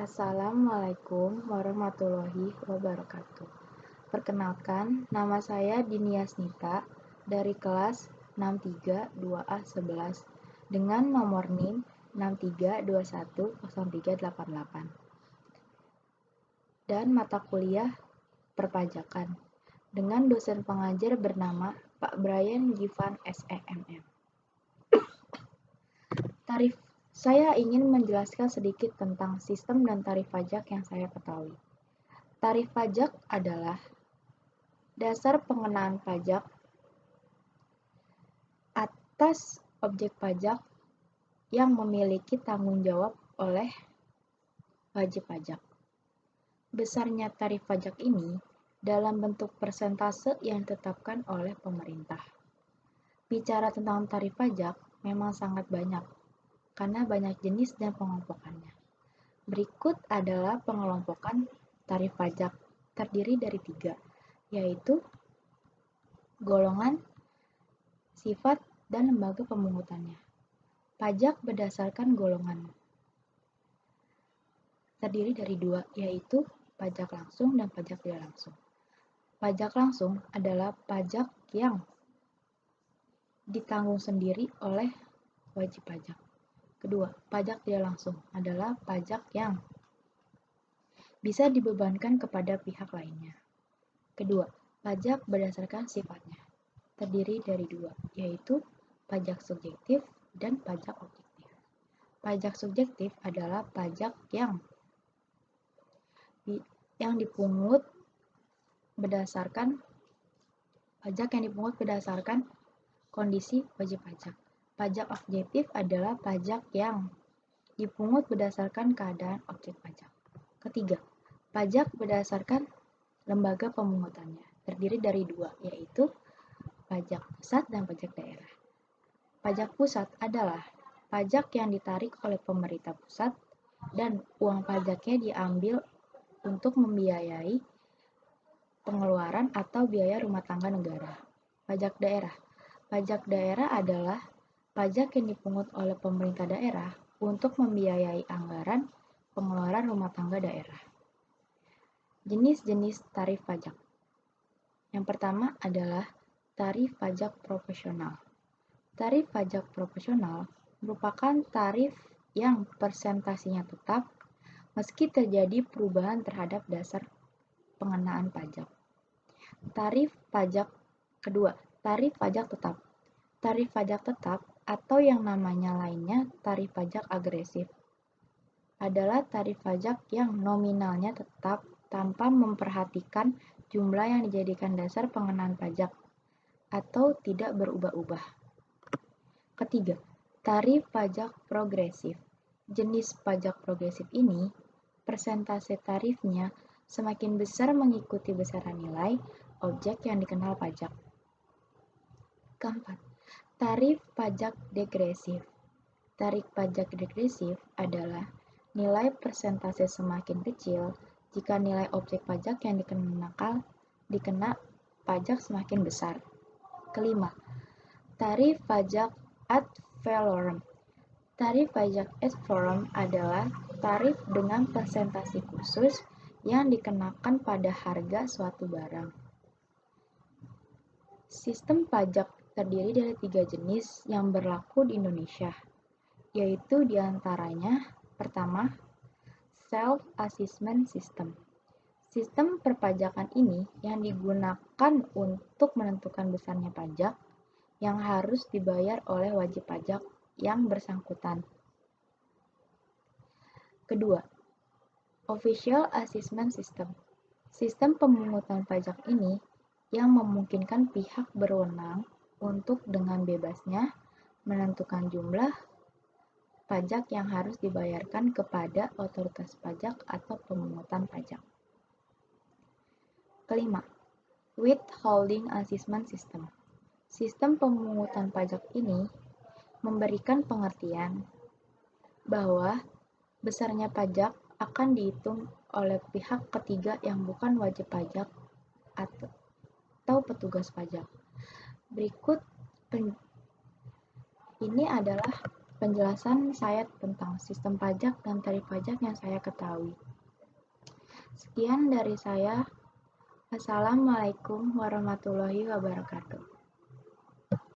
Assalamualaikum warahmatullahi wabarakatuh. Perkenalkan, nama saya Diniasnita dari kelas 632A11 dengan nomor NIM 63210388 dan mata kuliah perpajakan dengan dosen pengajar bernama Pak Brian Givan SEMM. Saya ingin menjelaskan sedikit tentang sistem dan tarif pajak yang saya ketahui. Tarif pajak adalah dasar pengenaan pajak atas objek pajak yang memiliki tanggung jawab oleh wajib pajak. Besarnya tarif pajak ini dalam bentuk persentase yang ditetapkan oleh pemerintah. Bicara tentang tarif pajak memang sangat banyak, karena banyak jenis dan pengelompokannya. Berikut adalah pengelompokan tarif pajak terdiri dari 3, yaitu golongan, sifat, dan lembaga pemungutannya. Pajak berdasarkan golongan terdiri dari 2, yaitu pajak langsung dan pajak tidak langsung. Pajak langsung adalah pajak yang ditanggung sendiri oleh wajib pajak. Kedua, pajak tidak langsung adalah pajak yang bisa dibebankan kepada pihak lainnya. Kedua, pajak berdasarkan sifatnya terdiri dari 2, yaitu pajak subjektif dan pajak objektif. Pajak subjektif adalah pajak yang dipungut berdasarkan kondisi wajib pajak. Pajak objektif adalah pajak yang dipungut berdasarkan keadaan objek pajak. Ketiga, pajak berdasarkan lembaga pemungutannya terdiri dari 2, yaitu pajak pusat dan pajak daerah. Pajak pusat adalah pajak yang ditarik oleh pemerintah pusat dan uang pajaknya diambil untuk membiayai pengeluaran atau biaya rumah tangga negara. Pajak daerah. Pajak daerah adalah pajak yang dipungut oleh pemerintah daerah untuk membiayai anggaran pengeluaran rumah tangga daerah. Jenis-jenis tarif pajak. Yang pertama adalah tarif pajak proporsional. Tarif pajak proporsional merupakan tarif yang persentasinya tetap meski terjadi perubahan terhadap dasar pengenaan pajak. Tarif pajak kedua, tarif pajak tetap. Tarif pajak tetap atau yang namanya lainnya tarif pajak agresif adalah tarif pajak yang nominalnya tetap tanpa memperhatikan jumlah yang dijadikan dasar pengenaan pajak atau tidak berubah-ubah. Ketiga, tarif pajak progresif. Jenis pajak progresif ini, persentase tarifnya semakin besar mengikuti besaran nilai objek yang dikenal pajak. Keempat, tarif pajak degresif. Tarif pajak degresif adalah nilai persentase semakin kecil jika nilai objek pajak yang dikena pajak semakin besar. Kelima, tarif pajak ad valorem. Tarif pajak ad valorem adalah tarif dengan persentase khusus yang dikenakan pada harga suatu barang. Sistem pajak terdiri dari 3 jenis yang berlaku di Indonesia, yaitu diantaranya pertama, self-assessment system. Sistem perpajakan ini yang digunakan untuk menentukan besarnya pajak yang harus dibayar oleh wajib pajak yang bersangkutan. Kedua, official assessment system. Sistem pemungutan pajak ini yang memungkinkan pihak berwenang untuk dengan bebasnya menentukan jumlah pajak yang harus dibayarkan kepada otoritas pajak atau pemungutan pajak. Kelima, withholding assessment system. Sistem pemungutan pajak ini memberikan pengertian bahwa besarnya pajak akan dihitung oleh pihak ketiga yang bukan wajib pajak atau petugas pajak. Berikut ini adalah penjelasan saya tentang sistem pajak dan tarif pajak yang saya ketahui. Sekian dari saya. Assalamualaikum warahmatullahi wabarakatuh.